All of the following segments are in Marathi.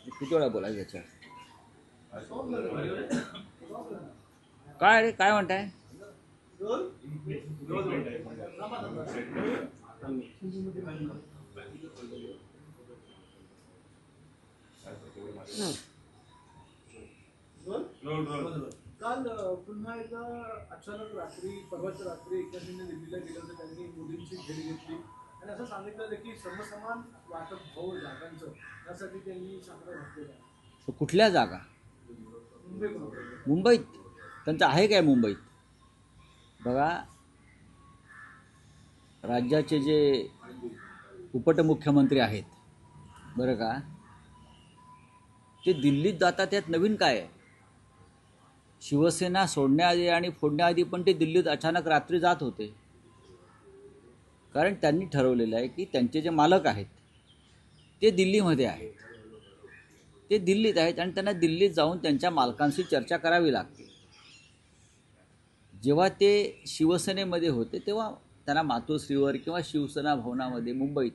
किती वेळा बोलायचं याच्यावर? काय रे, काय म्हणताय? काल पुन्हा एकदा अचानक रात्री परवाच्या रात्री एकनाथजींनी दिल्लीला गेल्यानंतर त्यांनी मोदींची भेट घेतली आणि असं सांगितलं की समसमान वाटप होईल जागांचं, यासाठी त्यांनी साखर घातलेलं आहे. कुठल्या जागा? मुंबईत. त्यांचं आहे काय मुंबईत? बघा, राज्याचे जे उपमुख्यमंत्री आहेत बरं का, ते दिल्लीत जातात. त्यात नवीन काय आहे? शिवसेना सोडण्याआधी आणि फोडण्याआधी पण ते दिल्लीत अचानक रात्री जात होते. कारण त्यांनी ठरवलेलं आहे की त्यांचे जे मालक आहेत ते दिल्लीमध्ये आहेत, ते दिल्लीत आहेत आणि त्यांना दिल्लीत जाऊन त्यांच्या मालकांशी चर्चा करावी लागते. जेव्हा ते शिवसेनेमध्ये होते तेव्हा त्यांना मातोश्रीवर किंवा शिवसेना भवनामध्ये मुंबईत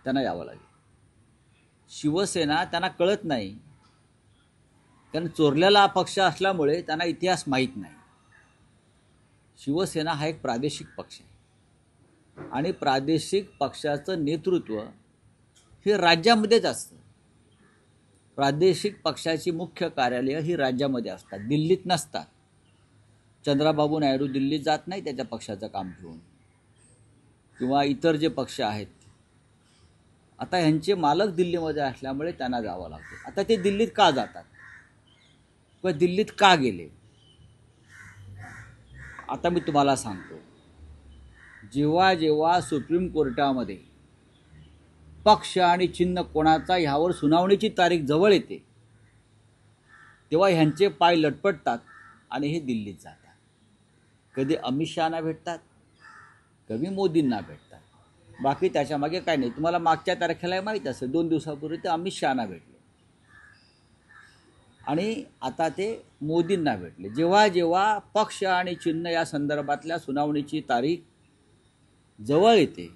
त्यांना यावं लागेल. शिवसेना त्यांना कळत नाही, कारण चोरलेला पक्ष असल्यामुळे त्यांना इतिहास माहीत नाही. शिवसेना हा एक प्रादेशिक पक्ष आहे आणि प्रादेशिक पक्षाचं नेतृत्व हे राज्यामध्येच असतं. प्रादेशिक पक्षाची मुख्य कार्यालयं ही राज्यामध्ये असतात, दिल्लीत नसतात. चंद्राबाबू नायडू दिल्लीत जात नाही त्याच्या पक्षाचं काम घेऊन, किंवा इतर जे पक्ष आहेत. आता ह्यांचे मालक दिल्लीमध्ये असल्यामुळे त्यांना जावं लागतं. आता ते दिल्लीत का जातात किंवा दिल्लीत का गेले? आता मी तुम्हाला सांगतो. जेव्हा जेव्हा सुप्रीम कोर्टामध्ये पक्ष आणि चिन्ह कोणाचा ह्यावर सुनावणीची तारीख जवळ येते तेव्हा ह्यांचे पाय लटपटतात आणि हे दिल्लीत जातात. कधी अमित शहाना भेटतात, कधी मोदींना भेटतात. बाकी त्याच्यामागे काय नाही. तुम्हाला मागच्या तारखेला माहीत असेल, 2 दिवसापूर्वी ते अमित शहाना भेटले आणि आता ते मोदींना भेटले. जेव्हा जेव्हा पक्ष आणि चिन्ह या संदर्भातल्या सुनावणीची तारीख जवळ येते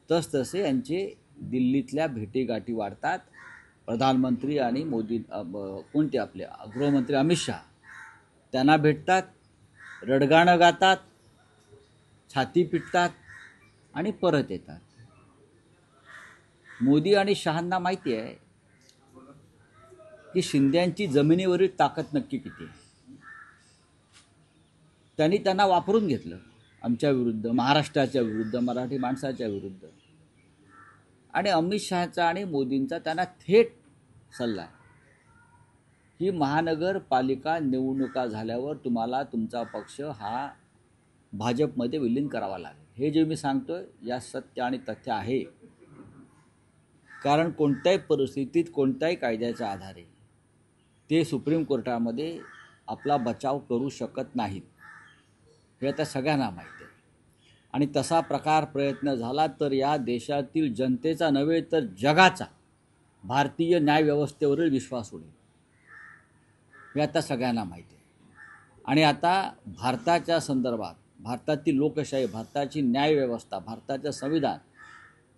तसतसे यांचे दिल्लीतल्या भेटीगाठी वाढतात. प्रधानमंत्री आणि मोदी कोणते आपले गृहमंत्री अमित शहा त्यांना भेटतात, रडगाणं गातात, छाती पिटतात आणि परत येतात. मोदी आणि शहांना माहिती आहे की शिंद्यांची जमिनीवरील ताकद नक्की किती आहे. त्यांनी त्यांना वापरून घेतलं आमच्या विरुद्ध, महाराष्ट्राच्या विरुद्ध, मराठी माणसाच्या विरुद्ध. आणि अमित शहाचा आणि मोदींचा त्यांना थेट सल्ला आहे की महानगरपालिका निवडणुका झाल्यावर तुम्हाला तुमचा पक्ष हा भाजपमध्ये विलीन करावा लागेल. हे जे मी सांगतोय या सत्य आणि तथ्य आहे. कारण कोणत्याही परिस्थितीत कोणत्याही कायद्याच्या आधारे ते सुप्रीम कोर्टामध्ये आपला बचाव करू शकत नाहीत, हे आता सगळ्यांना माहीत आहे. आणि तसा प्रयत्न झाला तर या देशातील जनतेचा नव्हे तर जगाचा भारतीय न्यायव्यवस्थेवरील विश्वास उडेल, हे आता सगळ्यांना माहिती आहे. आणि आता भारताच्या संदर्भात, भारतातील लोकशाही, भारताची न्यायव्यवस्था, भारताचं संविधान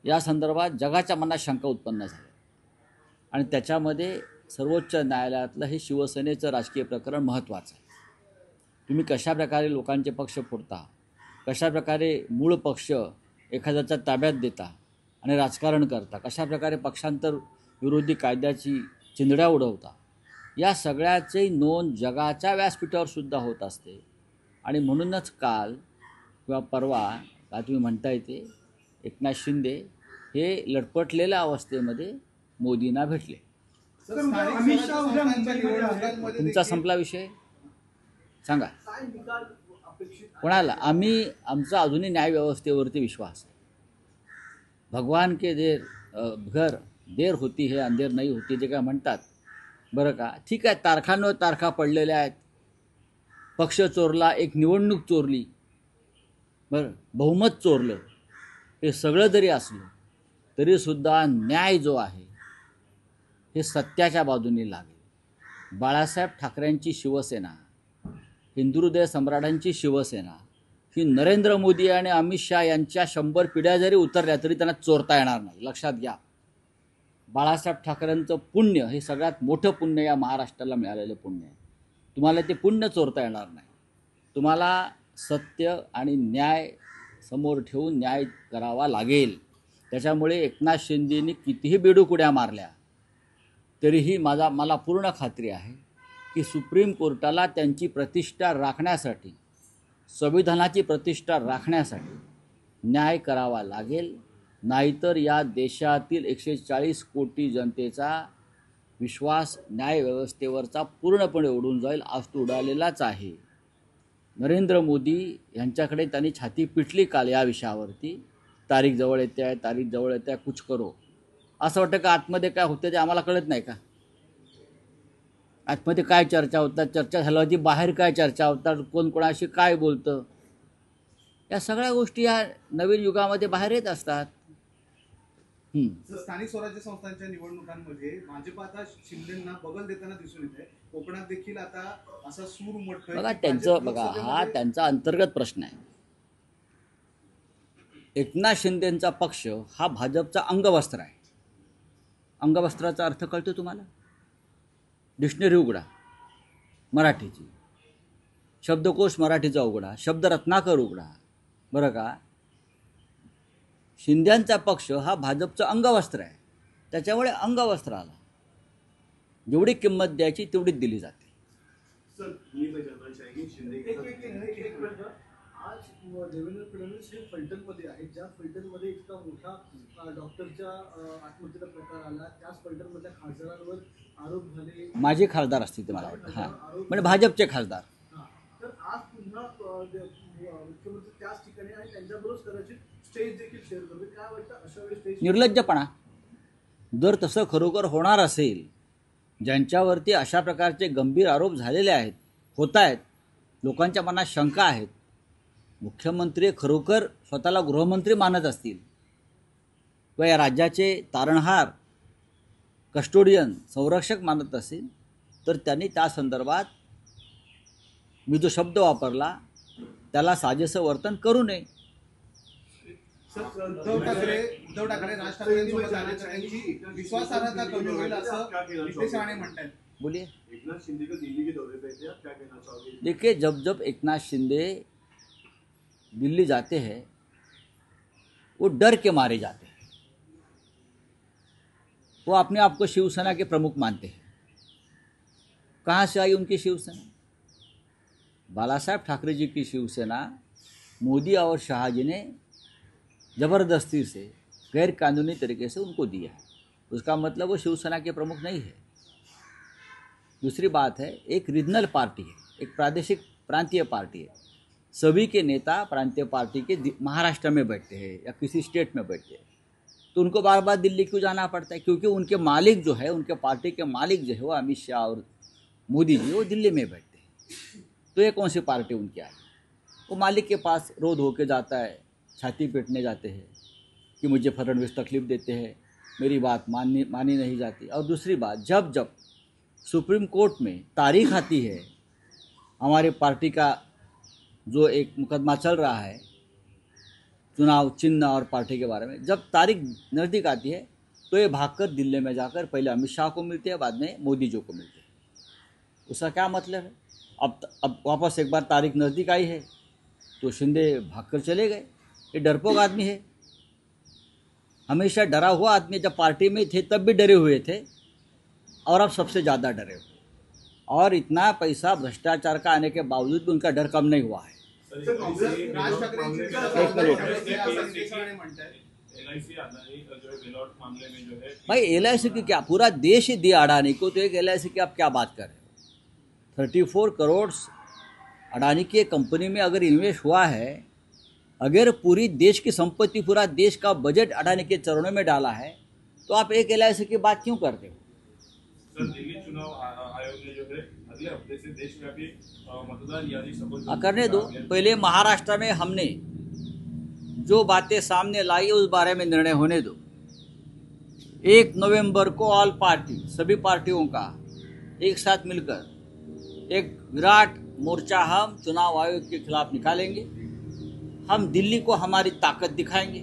या संदर्भात जगाच्या मनात शंका उत्पन्न झाली. आणि त्याच्यामध्ये सर्वोच्च न्यायालयातलं हे शिवसेनेचं राजकीय प्रकरण महत्त्वाचं आहे. तुम्ही कशाप्रकारे लोकांचे पक्ष फोडता, कशाप्रकारे मूळ पक्ष एखाद्याच्या ताब्यात देता आणि राजकारण करता, कशाप्रकारे पक्षांतर विरोधी कायद्याची चिंधड्या उडवता, या सगळ्याची नोंद जगाच्या व्यासपीठावर सुद्धा होत असते. आणि म्हणूनच काल किंवा परवा काय तुम्ही म्हणता येते एकनाथ शिंदे हे लटपटलेल्या अवस्थेमध्ये मोदींना भेटले. तुमचा संपला विषय, सांगा कोणाला? आमचा अजूनही न्यायव्यवस्थेवरती विश्वास आहे. भगवान के देर होती है अंधेर नाही होती, जे काय म्हणतात बरं का. ठीक आहे, तारखांवर तारखा पडलेल्या आहेत. पक्ष चोरला, एक निवडणूक चोरली, बरं, बहुमत चोरलं, हे सगळं जरी असलं तरीसुद्धा न्याय जो आहे हे सत्याच्या बाजूने लागेल. बाळासाहेब ठाकरेंची शिवसेना, हिंदुहृदय सम्राटांची शिवसेना की नरेंद्र मोदी आणि अमित शहा यांच्या 100 पिढ्या जरी उतरल्या तरी त्यांना चोरता येणार नाही. लक्षात घ्या. बाळासाहेब ठाकरेंचं पुण्य हे सगळ्यात मोठं पुण्य या महाराष्ट्राला मिळालेलं पुण्य आहे. तुम्हाला ते पुण्य चोरता येणार नाही. तुम्हाला सत्य आणि न्याय समोर ठेवून न्याय करावा लागेल. त्याच्यामुळे एकनाथ शिंदेंनी कितीही बेडूक उड्या मारल्या तरीही मला पूर्ण खात्री आहे की सुप्रीम कोर्टाला त्यांची प्रतिष्ठा राखण्यासाठी, संविधानाची प्रतिष्ठा राखण्यासाठी न्याय करावा लागेल. नाहीतर या देशातील 140 कोटी जनतेचा विश्वास न्यायव्यवस्थेवरचा पूर्णपणे उडून जाईल. आज तो उडालेलाच आहे. नरेंद्र मोदी यांच्याकडे त्यांनी छाती पिटली काल या विषयावरती. तारीख जवळ येते आहे, तारीख जवळ येते आहे, कुछ करो. असं वाटतं का आतमध्ये काय होतं ते आम्हाला कळत नाही का? आतमध्ये काय चर्चा होतात, चर्चा झाल्यावरती बाहेर काय चर्चा होतात, कोण कोणाशी काय बोलतं, या सगळ्या गोष्टी या नवीन युगामध्ये बाहेर येत असतात. स्थानिक स्वराज्य संस्थांच्या निवडणुकांमध्ये भाजप आता शिंदेंना बगल देताना दिसून येत आहे. कोकणात देखील आता असा सूर उमटतोय. बघा त्यांचं, बघा हा त्यांचा अंतर्गत प्रश्न आहे. एकनाथ शिंदेंचा पक्ष हा भाजपचा अंगवस्त्र आहे. अंगवस्त्राचा अर्थ कळतो तुम्हाला? डिक्शनरी उघडा मराठीची, शब्दकोश मराठीचा उघडा, शब्दरत्नाकर उघडा, बरं का. शिंद्यांचा पक्ष हा भाजपचं अंगवस्त्र आहे. त्याच्यामुळे अंगवस्त्राला जेवढी किंमत द्यायची तेवढीच दिली जाते. सर एक मिनिट. आज देवेंद्र फडणवीस हे फलटणमध्ये आहेत. ज्या फलटणमध्ये इतका मोठा डॉक्टरच्या आत्महत्येचा प्रकार आला, त्याच फलटणमधल्या खासदारांवर आरोप झाले. माझे खासदार असतील ते मला वाटतं. हां, म्हणजे भाजपचे खासदार. तर आज पुन्हा मुख्यमंत्री त्याच ठिकाणी आणि त्यांच्याबरोबर कदाचित स्टेज देखील शेअर करते. काय वाटतं अशा वेळी स्टेज? निर्लज्जपणा. जर तसं खरोखर होणार असेल, ज्यांच्यावरती अशा प्रकारचे गंभीर आरोप झालेले आहेत, होत आहेत, लोकांच्या मनात शंका आहेत, मुख्यमंत्री खरोखर स्वतःला गृहमंत्री मानत असतील किंवा या राज्याचे तारणहार, कस्टोडियन, संरक्षक मानत असतील, तर त्यांनी त्या संदर्भात मी जो शब्द वापरला त्याला साजेसं वर्तन करू नये. उद्धव ठाकरे राज ठाकरेंसोबत आले तर त्यांची विश्वासार्हता कमी होईल असं नितेश राणे म्हणतात. बोलिए. एकनाथ शिंदे का दिल्ली के दौरे पे थे, आप क्या कहना चाहोगे? देखिए, जब एकनाथ शिंदे दिल्ली जाते हैं वो डर के मारे जाते हैं. वो अपने आप को शिवसेना के प्रमुख मानते हैं. कहाँ से आई उनकी शिवसेना? बालासाहेब ठाकरे जी की शिवसेना मोदी और शाह जी ने ज़बरदस्ती से गैर कानूनी तरीके से उनको दिया है. उसका मतलब वो शिवसेना के प्रमुख नहीं है. दूसरी बात है, एक रीजनल पार्टी है, एक प्रादेशिक प्रांतीय पार्टी है. सभी के नेता प्रांतीय पार्टी के महाराष्ट्र में बैठते हैं या किसी स्टेट में बैठते हैं, तो उनको बार बार दिल्ली क्यों जाना पड़ता है? क्योंकि उनके मालिक जो है, उनके पार्टी के मालिक जो है वो अमित शाह और मोदी जी, वो दिल्ली में बैठते हैं. तो ये कौन सी पार्टी उनकी आई? वो मालिक के पास रोज होके जाता है, छाती पीटने जाते हैं कि मुझे फडणवीस तकलीफ़ देते हैं, मेरी बात मानी नहीं जाती. और दूसरी बात, जब जब सुप्रीम कोर्ट में तारीख आती है, हमारे पार्टी का जो एक मुकदमा चल रहा है चुनाव चिन्ह और पार्टी के बारे में, जब तारीख नज़दीक आती है तो ये भागकर दिल्ली में जाकर पहले अमित शाह को मिलते हैं, बाद में मोदी जी को मिलते हैं. उसका क्या मतलब है? अब वापस एक बार तारीख नज़दीक आई है तो शिंदे भागकर चले गए. ये डरपोक आदमी है, हमेशा डरा हुआ आदमी. जब पार्टी में थे तब भी डरे हुए थे और अब सबसे ज़्यादा डरे हुए. और इतना पैसा भ्रष्टाचार का आने के बावजूद भी उनका डर कम नहीं हुआ है. राज ठाकरे एक मिनट. भाई LIC की क्या, पूरा देश ही दिया अडानी को, तो एक LIC की आप क्या बात कर रहे हो? 34 करोड़ अडानी की कंपनी में अगर इन्वेस्ट हुआ है, अगर पूरी देश की संपत्ति, पूरा देश का बजट अडानी के चरणों में डाला है, तो आप एक LIC की बात क्यों करते हो? दिल्ली चुनाव आयोग ने जो है अगले हफ्ते से देशव्यापी मतदार यादी करने दो. पहले महाराष्ट्र में हमने जो बातें सामने लाई उस बारे में निर्णय होने दो. 1 नवंबर को ऑल पार्टी, सभी पार्टियों का एक साथ मिलकर एक विराट मोर्चा हम चुनाव आयोग के खिलाफ निकालेंगे हम दिल्ली को हमारी ताकत दिखाएंगे,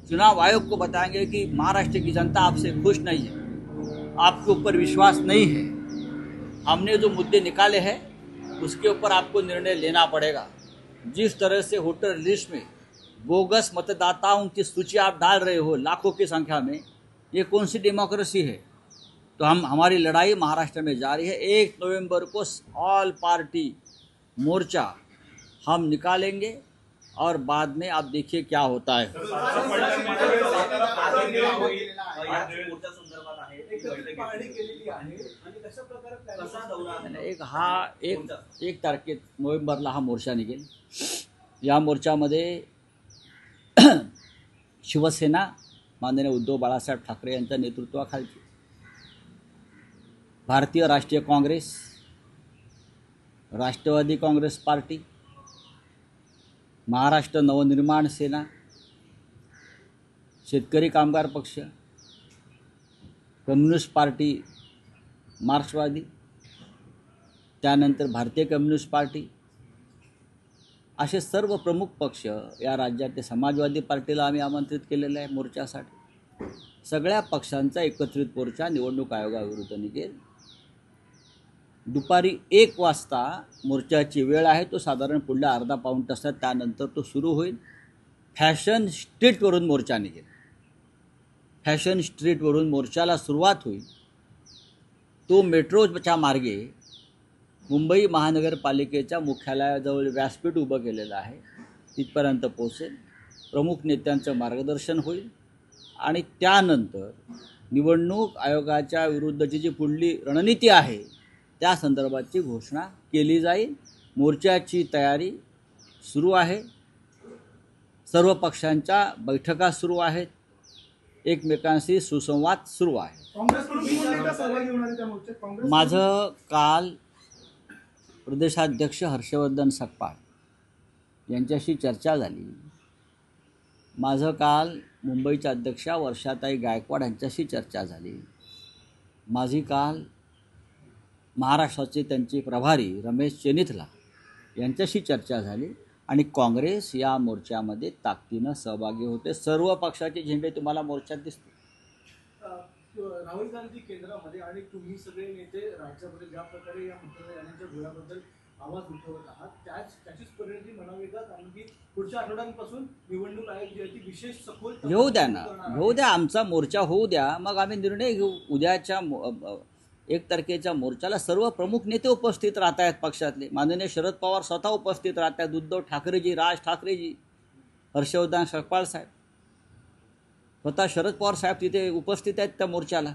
चुनाव आयोग को बताएंगे कि महाराष्ट्र की जनता आपसे खुश नहीं है, आपके ऊपर विश्वास नहीं है, हमने जो मुद्दे निकाले हैं उसके ऊपर आपको निर्णय लेना पड़ेगा। जिस तरह से वोटर लिस्ट में बोगस मतदाताओं की सूची आप डाल रहे हो लाखों की संख्या में, ये कौन सी डेमोक्रेसी है? तो हमारी लड़ाई महाराष्ट्र में जारी है। 1 नवंबर को ऑल पार्टी मोर्चा हम निकालेंगे और बाद में आप देखिए क्या होता है। एक तारखेत नोव्हेंबरला हा मोर्चा निघेल। या मोर्चामध्ये शिवसेना माननीय उद्धव बाळासाहेब ठाकरे यांच्या नेतृत्वाखाली भारतीय राष्ट्रीय काँग्रेस, राष्ट्रवादी काँग्रेस पार्टी, महाराष्ट्र नवनिर्माण सेना, शेतकरी कामगार पक्ष, कम्युनिस्ट पार्टी मार्क्सवादी, त्यानंतर भारतीय कम्युनिस्ट पार्टी, असे सर्व प्रमुख पक्ष, या राज्यातील समाजवादी पार्टीला आम्ही आमंत्रित केलेलं आहे मोर्चासाठी। सगळ्या पक्षांचा एकत्रित मोर्चा निवडणूक आयोगाविरुद्ध निघेल। दुपारी 1 वाजता मोर्चाची वेळ आहे, तो साधारण पुढल्या अर्धा पाऊण तासात त्यानंतर तो सुरू होईल। फॅशन स्ट्रीटवरून मोर्चा निघेल, फॅशन स्ट्रीटवरून मोर्चाला सुरुवात होईल। तो मेट्रोच्या मार्गे मुंबई महानगरपालिकेच्या मुख्यालयाजवळ व्यासपीठ उभं केलेलं आहे, तिथपर्यंत पोहोचेल। प्रमुख नेत्यांचं मार्गदर्शन होईल आणि त्यानंतर निवडणूक आयोगाच्या विरुद्धची जी पुढली रणनीती आहे त्या संदर्भाची घोषणा केली जाईल। मोर्चाची तयारी सुरू आहे, सर्व पक्षांच्या बैठका सुरू आहेत, एकमेकांशी सुसंवाद सुरू आहे। माझं काल प्रदेशाध्यक्ष हर्षवर्धन सकपाळ यांच्याशी चर्चा झाली। माझं काल मुंबईच्या अध्यक्षा वर्षाताई गायकवाड यांच्याशी चर्चा झाली। माझी काल महाराष्ट्राचे त्यांचे प्रभारी रमेश चेनिथला यांच्याशी चर्चा झाली आणि काँग्रेस या मोर्चामध्ये ताकदीनं सहभागी होते। सर्व पक्षाचे झेंडे तुम्हाला मोर्चात दिसतील। राहुल गांधी केंद्रामध्ये आणि तुम्ही सगळे नेते राज्यामध्ये ज्या प्रकारे या मतदारांच्या घोळ्याबद्दल आवाज उठवत आहात, त्याचीच परिणती म्हणावी का? कारण की पुढच्या आठवड्यांपासून निवडणूक आयोग जी आहे ती विशेष सखोल घेऊ द्या ना, घेऊ द्या, आमचा मोर्चा होऊ द्या, मग आम्ही निर्णय घेऊ। उद्याच्या 1 तारखेच्या मोर्चाला सर्व प्रमुख नेते उपस्थित राहत आहेत पक्षातले। माननीय शरद पवार स्वतः उपस्थित राहत आहेत, उद्धव ठाकरेजी, राज ठाकरेजी, हर्षवर्धन सकपाळ साहेब, स्वतः शरद पवार साहेब तिथे उपस्थित आहेत त्या मोर्चाला।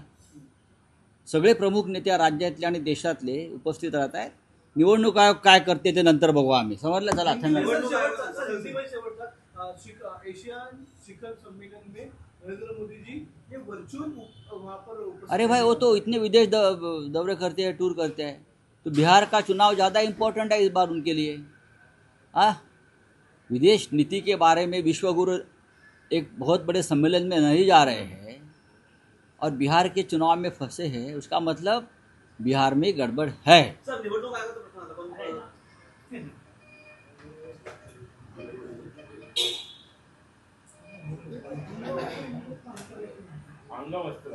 सगळे प्रमुख नेते राज्यातले आणि देशातले उपस्थित राहत आहेत। निवडणूक आयोग काय करते ते नंतर बघू आम्ही। समजलं? चला, एशियन शिखर सम्मेलन में नरेंद्र मोदी जी ये वर्चुअल वहाँ पर, अरे भाई, वो तो इतने विदेश दौरे करते हैं, टूर करते हैं, तो बिहार का चुनाव ज़्यादा इम्पोर्टेंट है इस बार उनके लिए। विदेश नीति के बारे में विश्वगुरु एक बहुत बड़े सम्मेलन में नहीं जा रहे हैं और बिहार के चुनाव में फंसे हैं, उसका मतलब बिहार में गड़बड़ है। सर, निवडणूक आयोगाचा प्रश्न आला, पण अंगावस्त्र